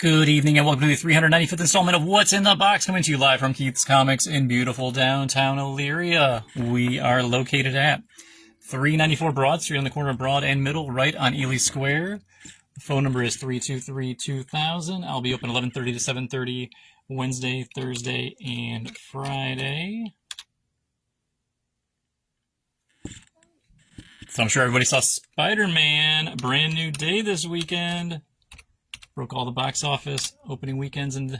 Good evening and welcome to the 395th installment of What's in the Box, coming to you live from Keith's Comics in beautiful downtown Elyria. We are located at 394 Broad Street on the corner of Broad and Middle, right on Ely Square. The phone number is 323-2000. I'll be open 11:30 to 7:30 Wednesday, Thursday, and Friday. So I'm sure everybody saw Spider-Man, a brand new day this weekend. Broke all the box office opening weekends in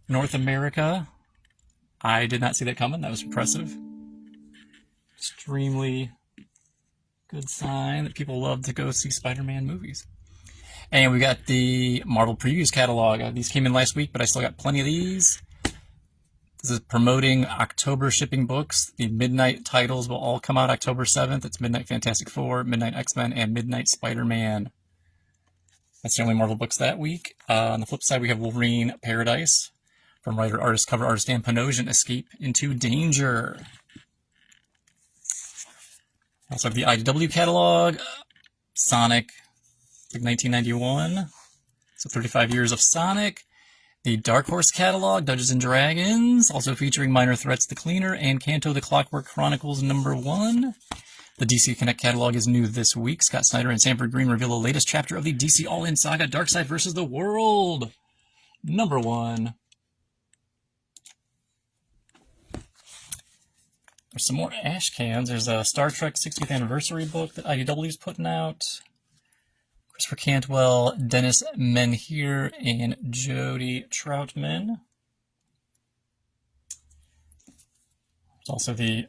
North America. I did not see that coming. That was impressive. Extremely good sign that people love to go see Spider-Man movies. And we got the Marvel Previews catalog. These came in last week, but I still got plenty of these. This is promoting October shipping books. The Midnight titles will all come out October 7th. It's Midnight Fantastic Four, Midnight X-Men, and Midnight Spider-Man. That's the only Marvel books that week. On the flip side, we have Wolverine Paradise from writer, artist, cover artist Dan Panosian, Escape into Danger. Also have the IDW catalog, Sonic, like 1991, so 35 years of Sonic. The Dark Horse catalog, Dungeons & Dragons, also featuring Minor Threats the Cleaner and Kanto the Clockwork Chronicles #1. The DC Connect catalog is new this week. Scott Snyder and Sanford Green reveal the latest chapter of the DC All-In saga, Darkseid vs. the World, #1. There's some more ash cans. There's a Star Trek 60th Anniversary book that IDW is putting out. Christopher Cantwell, Dennis Menhir, and Jody Troutman. There's also the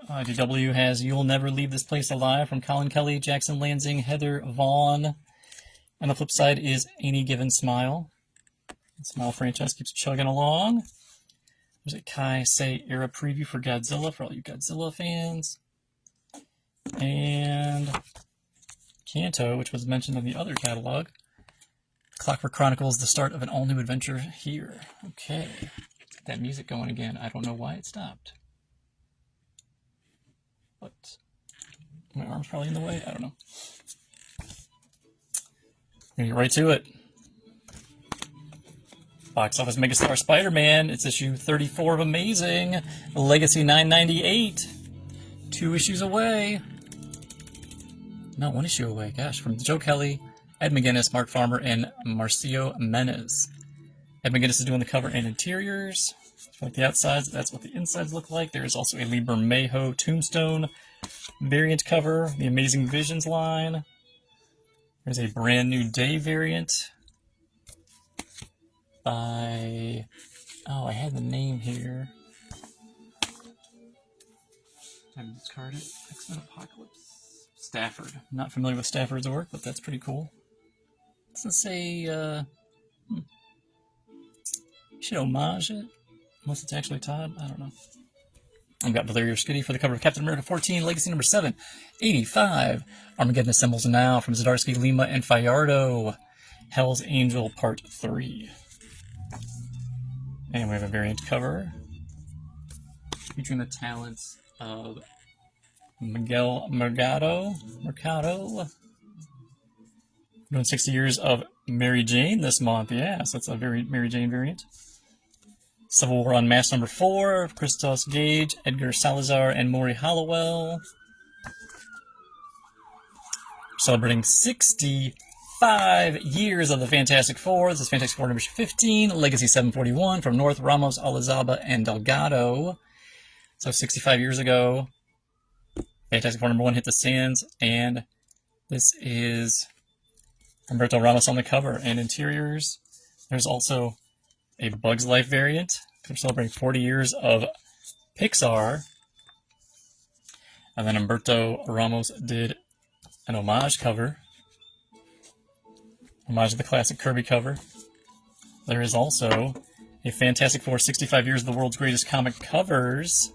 IDW has You'll Never Leave This Place Alive from Colin Kelly, Jackson Lansing, Heather Vaughn. And the flip side is Any Given Smile. The Smile franchise keeps chugging along. There's a Kai Sei era preview for Godzilla for all you Godzilla fans. And Kanto, which was mentioned in the other catalog. Clockwork Chronicles, the start of an all-new adventure here. Okay. Let's get that music going again. I don't know why it stopped. But my arm's probably in the way. I don't know. Gonna get right to it. Box office megastar Spider-Man. It's issue 34 of Amazing. Legacy 998. 2 issues away. No, 1 issue away. Gosh, from Joe Kelly, Ed McGuinness, Mark Farmer, and Marcio Menes. Ed McGuinness is doing the cover and interiors. Like the outsides, that's what the insides look like. There is also a Lee Bermejo Tombstone variant cover, the Amazing Visions line. There's a Brand New Day variant by, I had the name here. I haven't discarded it. X-Men Apocalypse. Stafford. I'm not familiar with Stafford's work, but that's pretty cool. Doesn't say, you should homage it. Unless it's actually Todd, I don't know. I've got Valerio Skiddy for the cover of Captain America 14, Legacy number 785. Armageddon Assembles Now from Zdarsky, Lima, and Fajardo. Hell's Angel Part 3. And we have a variant cover featuring the talents of Miguel Mercado. Doing 60 years of Mary Jane this month. Yeah, so that's a very Mary Jane variant. Civil War Unmasked number 4 of Christos Gage, Edgar Salazar, and Maury Hollowell. Celebrating 65 years of the Fantastic Four. This is Fantastic Four number 15, Legacy 741 from North, Ramos, Olazaba, and Delgado. So 65 years ago, Fantastic Four number 1 hit the stands, and this is Humberto Ramos on the cover and interiors. There's also a Bugs Life variant. They're celebrating 40 years of Pixar. And then Humberto Ramos did an homage cover. Homage to the classic Kirby cover. There is also a Fantastic Four 65 Years of the World's Greatest Comic Covers,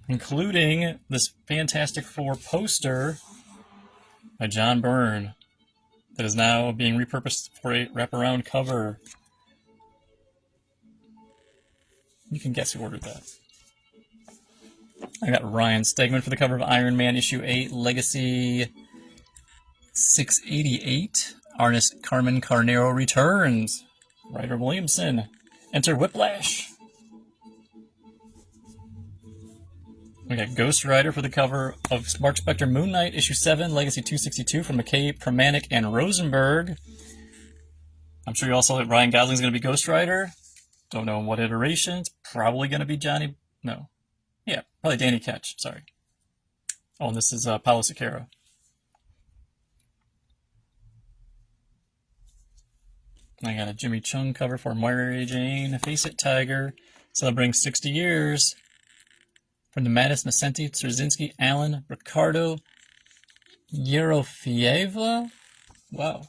including this Fantastic Four poster by John Byrne that is now being repurposed for a wraparound cover. You can guess who ordered that. I got Ryan Stegman for the cover of Iron Man issue 8, Legacy 688. Artist Carmen Carnero returns. Ryder Williamson. Enter Whiplash. We got Ghost Rider for the cover of Mark Spector Moon Knight, issue 7, Legacy 262 from McKay, Pramanik, and Rosenberg. I'm sure you all saw that Ryan Gosling's going to be Ghost Rider. Don't know in what iteration. It's probably going to be Johnny... No. Yeah, probably Danny Ketch. Sorry. Oh, and this is Paulo Siqueira. I got a Jimmy Chung cover for Mary Jane. Face It Tiger. Celebrating 60 years. From the Mattis, Nascenti, Trzynski, Allen, Ricardo, Yerofieva. Wow.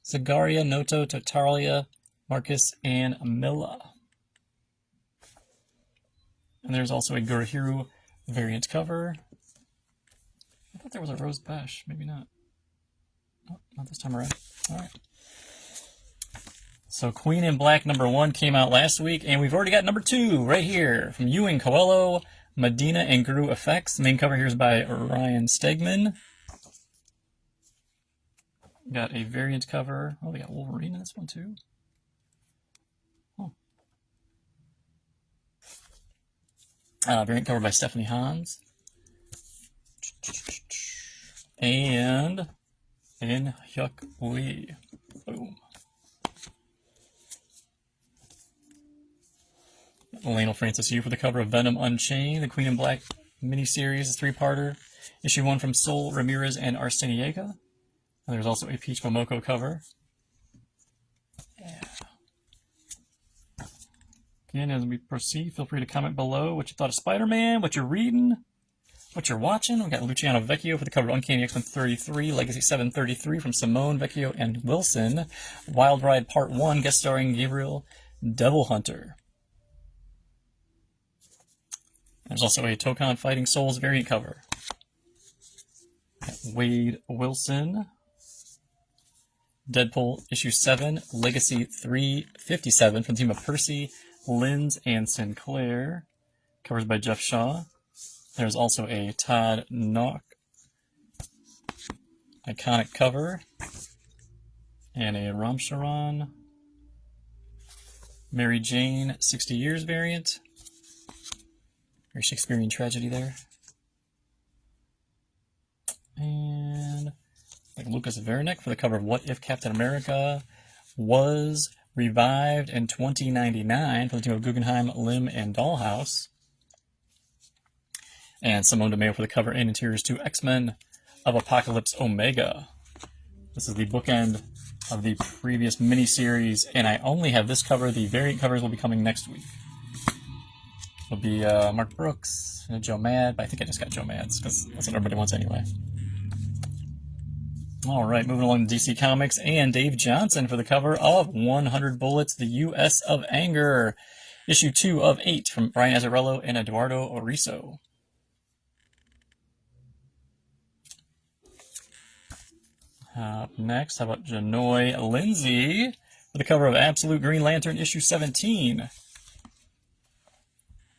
Zagaria, Noto, Tartaglia, Marcus, and Milla. And there's also a Gurahiru variant cover. I thought there was a Rose Besh. Maybe not. Oh, not this time around. All right. So Queen in Black #1 came out last week, and we've already got #2 right here from Ewing, Coelho, Medina, and Guru Effects. The main cover here is by Ryan Stegman. Got a variant cover. Oh, we got Wolverine in this one too. Oh. Variant cover by Stephanie Hans. And In Hyuk Lee. Boom. Lionel Francis Yu for the cover of Venom Unchained, the Queen in Black miniseries, 3-parter. Issue 1 from Sol Ramirez and Arciniega. And there's also a Peach Momoko cover. Yeah. Again, as we proceed, feel free to comment below what you thought of Spider-Man, what you're reading, what you're watching. We got Luciano Vecchio for the cover of Uncanny X-Men 33, Legacy 733 from Simone, Vecchio, and Wilson. Wild Ride Part 1, guest starring Gabriel Devil Hunter. There's also a Tokon Fighting Souls variant cover. Wade Wilson. Deadpool issue 7, Legacy 357 from the team of Percy, Linz, and Sinclair. Covers by Jeff Shaw. There's also a Todd Knock iconic cover. And a Ram Charan Mary Jane 60 Years variant. Very Shakespearean tragedy there. And like Lucas Vernick for the cover of What If Captain America Was revived in 2099 from the team of Guggenheim, Lim, and Dollhouse. And Simone DeMeo for the cover and interiors to X-Men of Apocalypse Omega. This is the bookend of the previous miniseries, and I only have this cover. The variant covers will be coming next week. It'll be Mark Brooks and Joe Mad, but I think I just got Joe Mads because that's what everybody wants anyway. All right, moving along to DC Comics, and Dave Johnson for the cover of 100 Bullets, the U.S. of Anger, issue 2 of 8 from Brian Azzarello and Eduardo Oriso. Up next, how about Janoy Lindsay for the cover of Absolute Green Lantern, issue 17.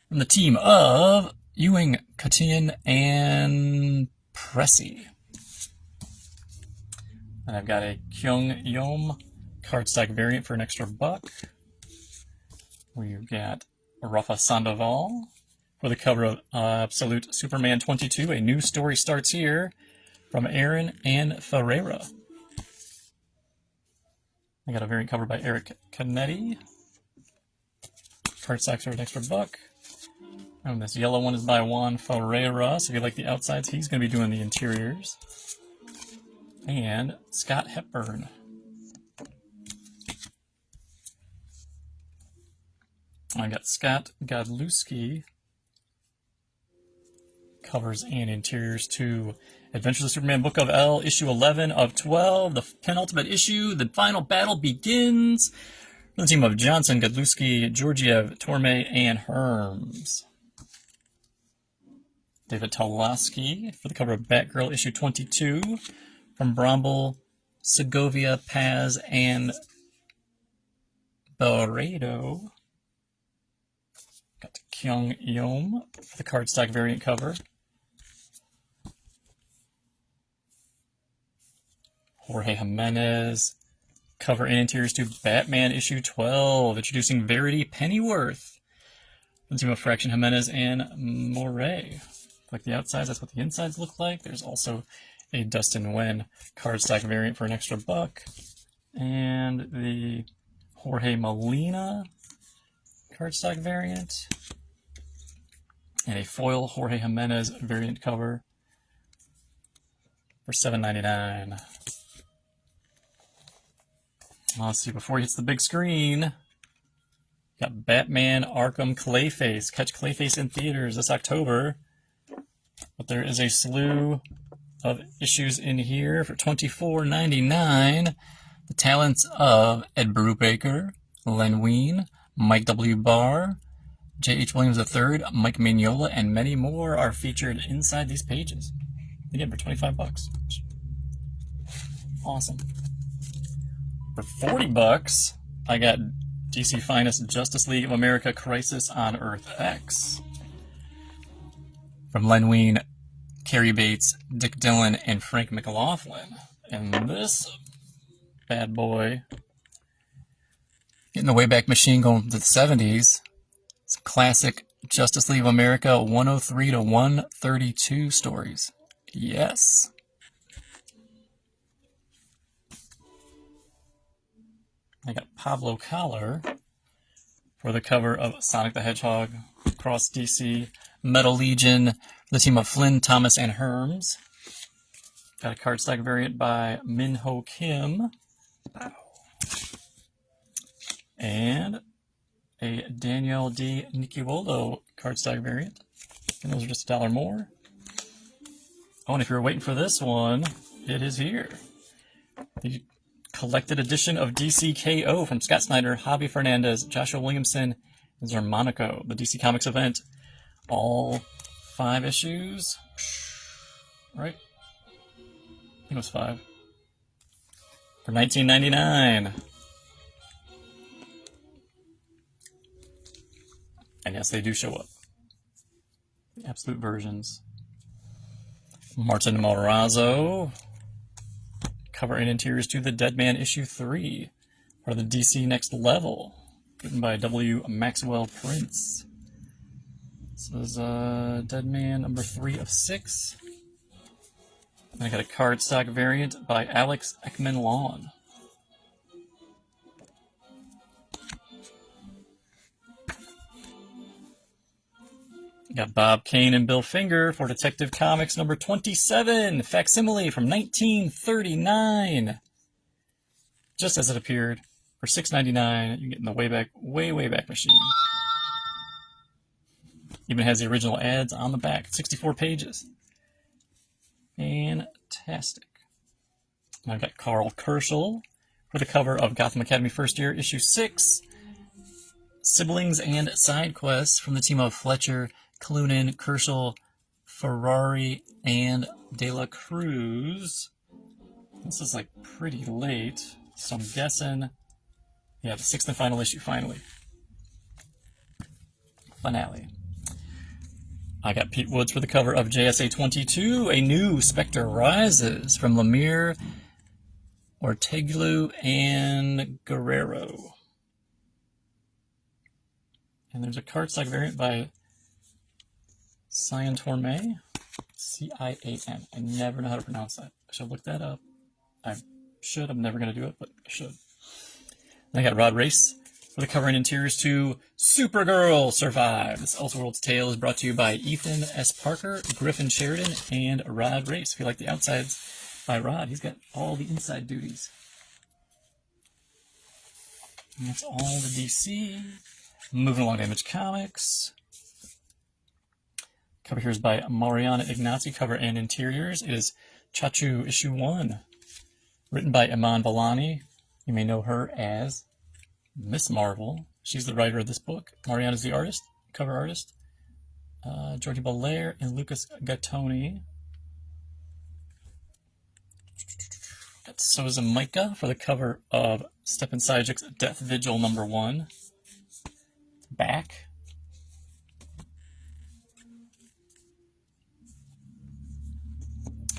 From the team of Ewing, Katian, and Pressy. And I've got a Kyung Yom cardstock variant for an extra $1. We've got Rafa Sandoval for the cover of Absolute Superman 22. A new story starts here from Aaron and Ferreira. I got a variant cover by Eric Canetti. Cardstocks are an extra $1. And this yellow one is by Juan Ferreira. So if you like the outsides, he's going to be doing the interiors. And Scott Hepburn. I got Scott Godlewski. Covers and interiors to Adventures of Superman Book of L, issue 11 of 12. The penultimate issue. The final battle begins. From the team of Johnson, Godlewski, Georgiev, Torme, and Herms. David Talaski for the cover of Batgirl, issue 22. From Bromble, Segovia, Paz, and Barredo. Got Kyung Yom for the cardstock variant cover. Jorge Jimenez. Cover and interiors to Batman issue 12, introducing Verity Pennyworth. The team of Fraction Jimenez and Moray. Like the outsides, that's what the insides look like. There's also a Dustin Nguyen cardstock variant for an extra $1. And the Jorge Molina cardstock variant. And a foil Jorge Jimenez variant cover for $7.99. Let's see, before he hits the big screen, got Batman Arkham Clayface. Catch Clayface in theaters this October. But there is a slew of issues in here for $24.99. The talents of Ed Brubaker, Len Wein, Mike W. Barr, J.H. Williams III, Mike Mignola, and many more are featured inside these pages. Again, for $25. Awesome. For $40, I got DC Finest Justice League of America Crisis on Earth X. From Len Wein, Cary Bates, Dick Dillon, and Frank McLaughlin. And this bad boy, getting the Wayback Machine going to the 70s. It's classic Justice League of America 103 to 132 stories. Yes. I got Pablo Collar for the cover of Sonic the Hedgehog across DC. Metal Legion, the team of Flynn, Thomas, and Herms. Got a cardstock variant by Min Ho Kim. Wow. And a Daniel D. Nicuolo cardstock variant. And those are just $1 more. Oh, and if you're waiting for this one, it is here. The collected edition of DCKO from Scott Snyder, Javi Fernandez, Joshua Williamson, and Zermanico. The DC Comics event. All 5 issues. Right? I think it was 5. For $19.99. And yes, they do show up. The absolute versions. Martin Morazzo. Cover and interiors to The Dead Man issue 3. Part of the DC Next Level. Written by W. Maxwell Prince. This is Dead Man number 3 of 6. And I got a cardstock variant by Alex Ekman Lawn. Got Bob Kane and Bill Finger for Detective Comics number 27, facsimile from 1939. Just as it appeared for $6.99. You get in the way back machine. Even has the original ads on the back. 64 pages. Fantastic. And I've got Carl Kerschel for the cover of Gotham Academy First Year, issue 6. Siblings and Side Quests from the team of Fletcher, Clunan, Kerschel, Ferrari, and De La Cruz. This is like pretty late, so I'm guessing, yeah, the 6th and final issue, finally. Finale. I got Pete Woods for the cover of JSA 22, A New Spectre Rises, from Lemire, Orteglu, and Guerrero. And there's a cardstock variant by Cian Torme, C-I-A-N. I never know how to pronounce that. I should look that up. I should. I'm never going to do it, but I should. And I got Rod Race for the cover and interiors to Supergirl Survive. This Elseworlds tale is brought to you by Ethan S. Parker, Griffin Sheridan, and Rod Race. If you like the outsides by Rod, he's got all the inside duties. And that's all the DC. Moving along to Image Comics. Cover here is by Mariana Ignazi, cover and interiors. It is Chachu issue 1, written by Iman Vellani. You may know her as Miss Marvel. She's the writer of this book. Mariana's the artist, cover artist. Georgie Belair and Lucas Gattoni. Got Souza Micah for the cover of Stephen Sajic's Death Vigil number 1. Back.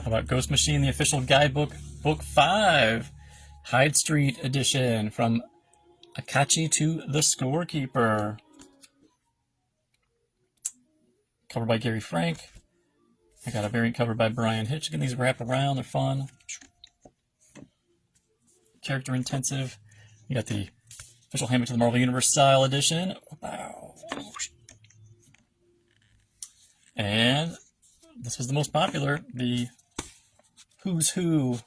How about Ghost Machine, the official guidebook Book 5, Hyde Street edition, from Akachi to the Scorekeeper. Cover by Gary Frank. I got a variant cover by Brian Hitch. Again, these wrap around, they're fun. Character intensive. You got the official Handbook to the Marvel Universe style edition. Wow. And this was the most popular, the Who's Who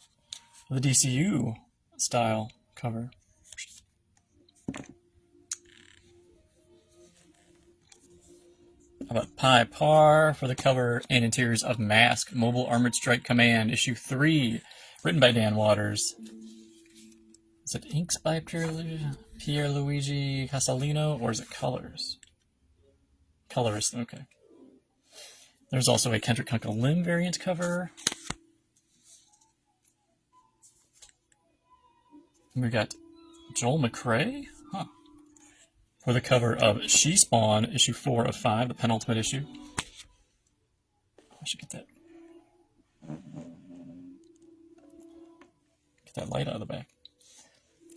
of the DCU style cover. How about Pi Par for the cover and interiors of Mask, Mobile Armored Strike Command, issue 3, written by Dan Waters. Is it inks by Pierluigi Castellino, or is it colors? Colorist, okay. There's also a Kendrick Kunkel Lim variant cover. And we got Joel McCrea, for the cover of She Spawn, issue 4 of 5, the penultimate issue. I should get that light out of the back.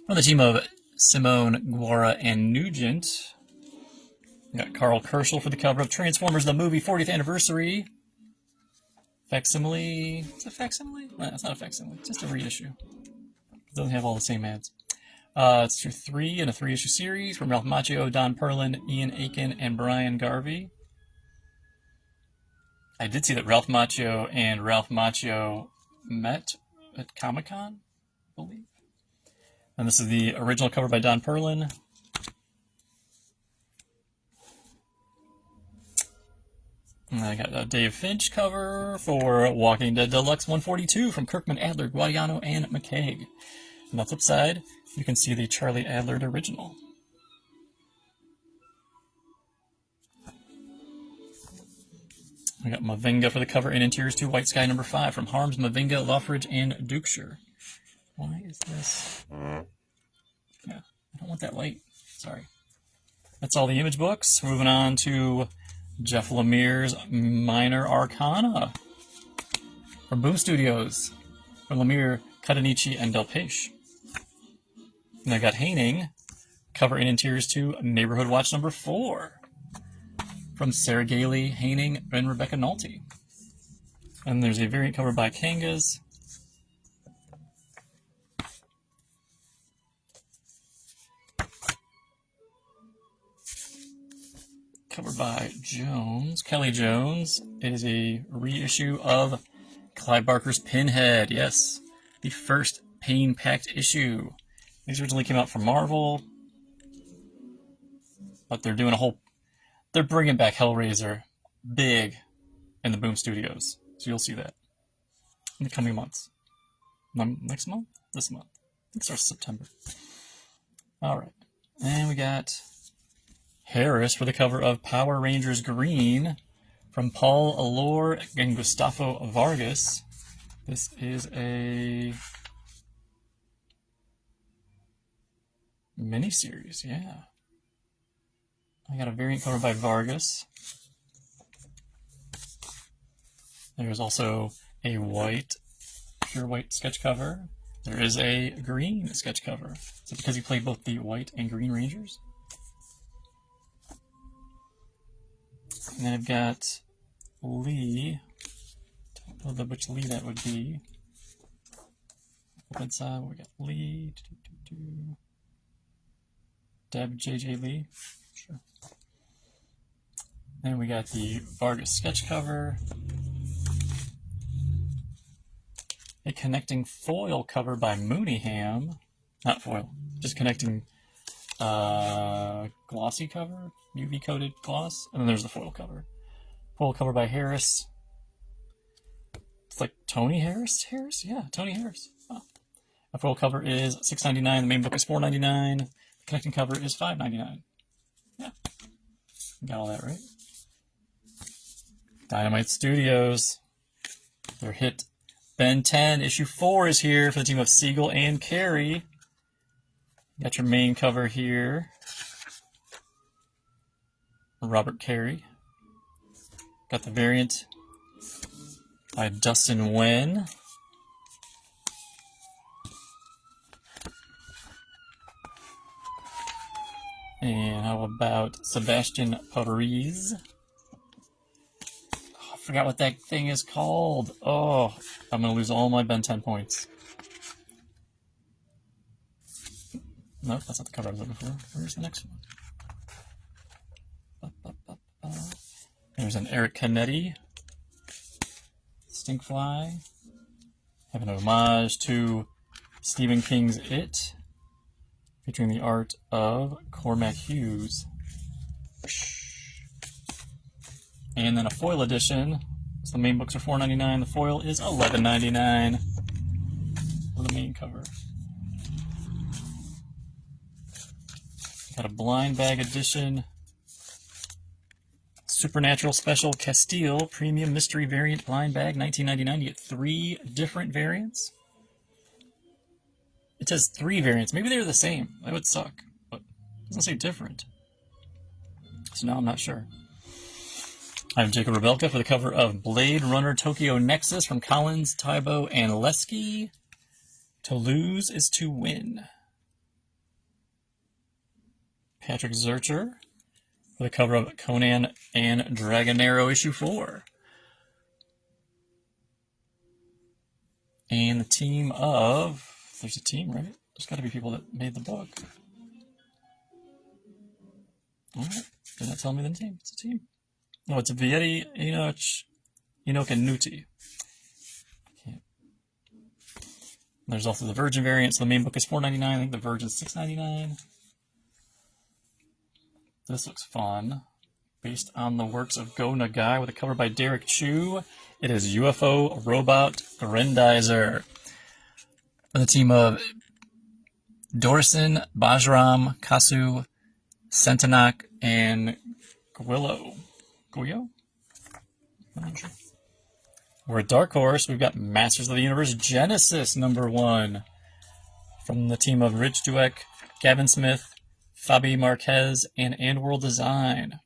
From the team of Simone, Guara, and Nugent. We got Carl Kerschel for the cover of Transformers the Movie 40th Anniversary. Facsimile. Is it a facsimile? No, it's not a facsimile. It's just a reissue. It doesn't have all the same ads. It's issue 3 in a 3-issue series from Ralph Macchio, Don Perlin, Ian Aiken, and Brian Garvey. I did see that Ralph Macchio and Ralph Macchio met at Comic-Con, I believe. And this is the original cover by Don Perlin. And I got a Dave Finch cover for Walking Dead Deluxe 142 from Kirkman, Adler, Guadiano, and McCaig. On the flip side, you can see the Charlie Adler original. I got Mavinga for the cover and interiors to White Sky number 5 from Harms, Mavinga, Lothridge, and Dukeshire. Why is this? Yeah, I don't want that light. Sorry. That's all the image books. Moving on to Jeff Lemire's Minor Arcana from Boom Studios. From Lemire, Cadanici, and Del Peixe. And I got Haining, cover and interiors to Neighborhood Watch number 4. From Sarah Gailey, Haining, and Rebecca Nolte. And there's a variant cover by Kangas. Cover by Jones, Kelly Jones. It is a reissue of Clive Barker's Pinhead. Yes, the first pain-packed issue. These originally came out from Marvel, but they're doing they're bringing back Hellraiser big in the Boom Studios. So you'll see that in the coming months. Next month? This month. I think it starts September. All right. And we got Harris for the cover of Power Rangers Green from Paul Allore and Gustavo Vargas. This is a miniseries, yeah. I got a variant cover by Vargas. There's also a pure white sketch cover. There is a green sketch cover. Is it because he played both the white and green Rangers? And then I've got Lee. Don't know which Lee that would be. Inside, we got Lee. Deb J.J. Lee. Sure. Then we got the Vargas sketch cover. A connecting foil cover by Mooneyham. Not foil, just connecting glossy cover, UV coated gloss. And then there's the foil cover. Foil cover by Harris. It's like Tony Harris? Yeah, Tony Harris. Oh. The foil cover is $6.99. The main book is $4.99. The connecting cover is $5.99. Yeah. Got all that right. Dynamite Studios. Their hit Ben 10, issue 4 is here for the team of Siegel and Carey. Got your main cover here. Robert Carey. Got the variant by Dustin Wen. And how about Sebastian Parise? Oh, I forgot what that thing is called. Oh, I'm going to lose all my Ben 10 points. Nope, that's not the cover I was looking for. Where's the next one? There's an Eric Canetti. Stinkfly. Having an homage to Stephen King's It, featuring the art of Cormac Hughes. And then a foil edition. So the main books are $4.99. The foil is $11.99 for the main cover. Got a blind bag edition. Supernatural Special Castile Premium Mystery Variant Blind Bag, $19.99. You get 3 different variants. It says 3 variants. Maybe they're the same. That would suck. But it doesn't say different. So now I'm not sure. I'm Jacob Rebelka for the cover of Blade Runner Tokyo Nexus from Collins, Tybo, and Lesky. To lose is to win. Patrick Zurcher for the cover of Conan and Dragonero issue 4. And the team of... There's a team, right? There's got to be people that made the book. Alright, they're not telling me the name. It's a team. No, it's Vietti, Enoch, and Nuti. Okay. There's also the Virgin variant, so the main book is $4.99. I think the Virgin's $6.99. This looks fun. Based on the works of Go Nagai with a cover by Derek Chu. It is UFO Robot Grendizer. On the team of Dorson, Bajram, Kasu, Sentanak, and Guillo. Guyo? I'm not sure. We're at Dark Horse. We've got Masters of the Universe Genesis #1 from the team of Rich Dweck, Gavin Smith, Fabi Marquez, and World Design.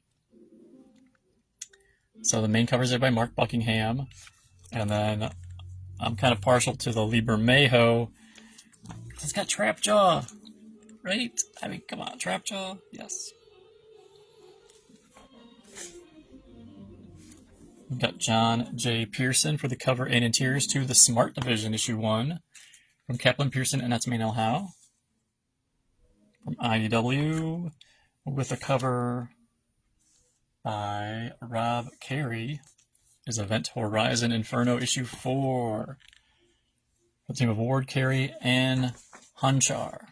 So the main covers are by Mark Buckingham. And then I'm kind of partial to the Liber Mayho. It's got Trapjaw, right? I mean, come on, Trapjaw, yes. We've got John J. Pearson for the cover and interiors to the Smart Division issue 1 from Kaplan Pearson and Natsume Howe. From IDW with a cover by Rob Carey is Event Horizon Inferno issue 4. The team of Ward, Carey, and Hunchar.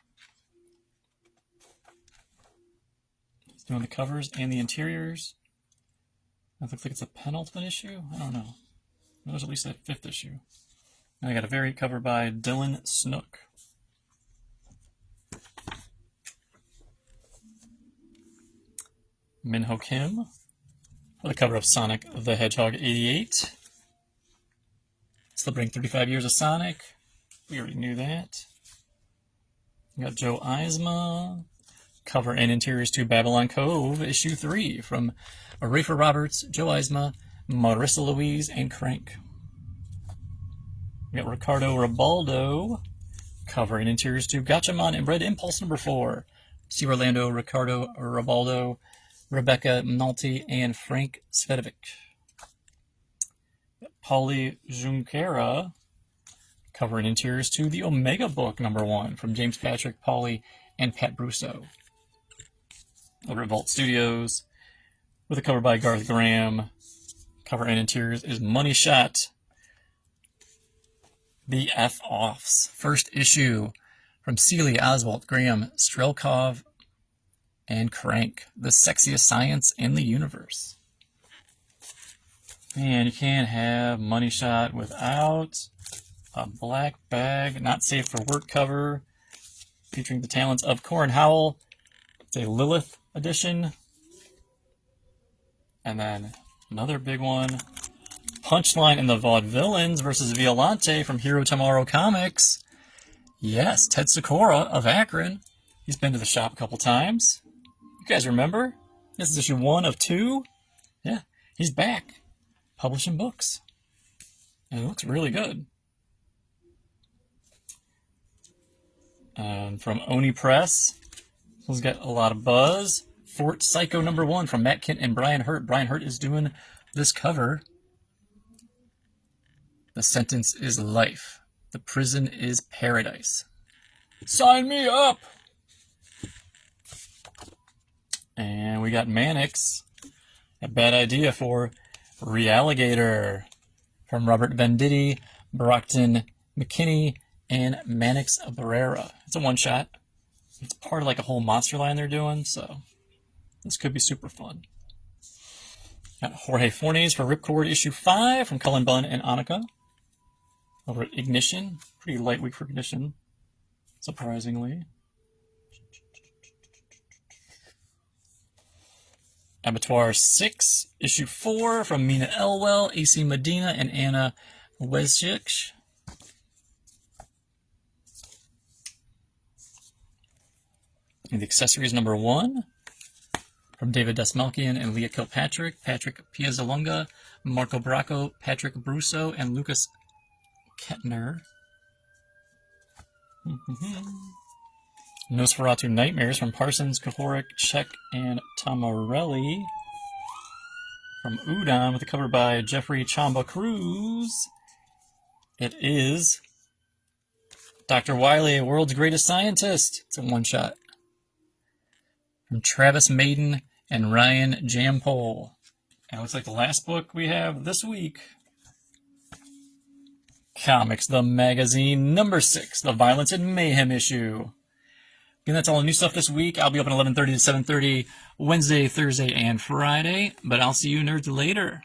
He's doing the covers and the interiors. That looks like it's a penultimate issue? I don't know. There's at least a 5th issue. And I got a variant cover by Dylan Snook. Minho Kim for the cover of Sonic the Hedgehog 88. Celebrating 35 years of Sonic. We already knew that. We got Joe Eisma. Cover and interiors to Babylon Cove, issue 3 from Rafer Roberts, Joe Eisma, Marissa Louise, and Crank. We got Ricardo Ribaldo. Cover and interiors to Gatchaman and Red Impulse #4. Steve Orlando, Ricardo Ribaldo, Rebecca Nalty, and Frank Svedovic. Paulie Junquera. Cover and interiors to the Omega Book #1 from James Patrick, Paulie, and Pat Brusso. Over at Vault Studios with a cover by Garth Graham. Cover and interiors is Money Shot. The F-Offs. First issue from Seeley, Oswalt, Graham, Strelkov, and Crank. The sexiest science in the universe. And you can't have Money Shot without a black bag, not safe for work cover, featuring the talents of Corin Howell. It's a Lilith edition. And then another big one. Punchline in the Vaudevillains versus Violante from Hero Tomorrow Comics. Yes, Ted Sikora of Akron. He's been to the shop a couple times. You guys remember? This is issue 1 of 2. Yeah, he's back publishing books. And it looks really good. And from Oni Press, This got a lot of buzz. Fort Psycho #1 from Matt Kent and Brian Hurt. Brian Hurt is doing this cover. The sentence is life. The prison is paradise. Sign me up! And we got Mannix. A bad idea for Realligator from Robert Venditti, Brockton McKinney, and Mannix Barrera. It's a one-shot. It's part of like a whole monster line they're doing, so this could be super fun. Got Jorge Fornes for Ripcord issue 5 from Cullen Bunn and Annika. Over at Ignition. Pretty light week for Ignition, surprisingly. Abattoir 6, issue 4 from Mina Elwell, AC Medina, and Anna Wezcik. And the accessories #1 from David Desmalkian and Leah Kilpatrick, Patrick Piazzalunga, Marco Bracco, Patrick Brusso, and Lucas Kettner. Nosferatu Nightmares from Parsons, Kahorik, Czech, and Tamarelli. From Udon with a cover by Jeffrey Chamba Cruz. It is Dr. Wiley, World's Greatest Scientist. It's a one-shot. From Travis Maiden and Ryan Jampole. And it looks like the last book we have this week. Comics The Magazine #6, the Violence and Mayhem issue. Again, that's all the new stuff this week. I'll be open 11:30 to 7:30 Wednesday, Thursday, and Friday. But I'll see you nerds later.